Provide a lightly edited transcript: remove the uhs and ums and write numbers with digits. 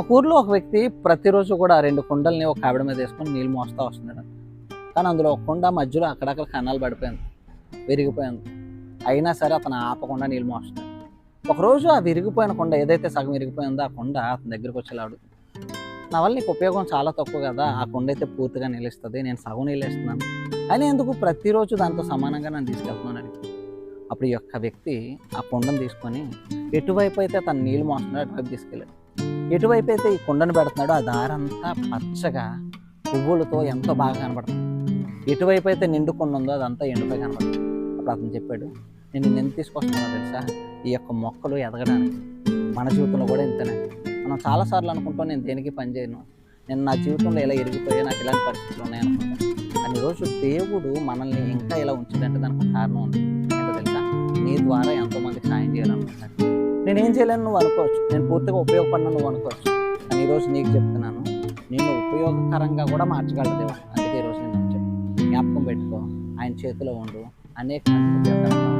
ఒక ఊర్లో ఒక వ్యక్తి ప్రతిరోజు కూడా 2 కుండల్ని ఒక ఆవిడ మీద వేసుకొని నీళ్ళు మోస్తా వస్తున్నాడు. కానీ అందులో ఒక కుండ మధ్యలో అక్కడక్కడ కన్నాలు పడిపోయింది, విరిగిపోయింది. అయినా సరే అతను ఆపకుండా నీళ్ళు మోస్తున్నాడు. ఒకరోజు ఆ విరిగిపోయిన కుండ, ఏదైతే సగం విరిగిపోయిందో ఆ కుండ అతని దగ్గరికి వచ్చేలాడు, నా వల్ల నీకు ఉపయోగం చాలా తక్కువ కదా, ఆ కుండ అయితే పూర్తిగా నిలుస్తుంది, నేను సగం నీళ్ళు ఇస్తున్నాను, అయినా ఎందుకు ప్రతిరోజు దాంతో సమానంగా నన్ను తీసుకెళ్తున్నాను అడిగి. అప్పుడు ఈ యొక్క వ్యక్తి ఆ కుండను తీసుకొని ఎటువైపు అయితే తను నీళ్ళు మోస్తున్నాడో అటువైపు తీసుకెళ్ళాడు. ఎటువైపు అయితే ఈ కుండను పెడుతున్నాడో ఆ దారంతా పచ్చగా పువ్వులతో ఎంతో బాగా కనబడుతుంది. ఎటువైపు అయితే నిండు కుండ ఉందో అదంతా ఎండిపోయి కనబడుతుంది. అప్పుడు అతను చెప్పాడు, నేను నిన్ను ఎందుకు తీసుకొస్తున్నానో తెలుసా, ఈ యొక్క మొక్కలు ఎదగడానికి. మన జీవితంలో కూడా ఇంతనే. మనం చాలాసార్లు అనుకుంటాం నేను దేనికి పని చేయను, నేను నా జీవితంలో ఇలా ఇరిగిపోయా, నాకు ఇలాంటి పరిస్థితులు ఉన్నాయనుకుంటాను. కానీ ఈరోజు దేవుడు మనల్ని ఇంకా ఇలా ఉంచిందంటే దానికి కారణం ఉంది. ఏంటో తెలుసా, నీ ద్వారా ఎంతోమందికి సాయం చేయాలనుకుంటున్నాను. నేనేం చేయలేను నువ్వు అనుకోవచ్చు, నేను పూర్తిగా ఉపయోగపడినా నువ్వు అనుకోవచ్చు. కానీ ఈరోజు నీకు చెప్తున్నాను, నేను ఉపయోగకరంగా కూడా మార్చగలదు దేవుడు. అందుకే ఈరోజు నేను జ్ఞాపకం పెట్టుకో, ఆయన చేతిలో ఉండు, అనేక మందికి ఉపయోగకరంగా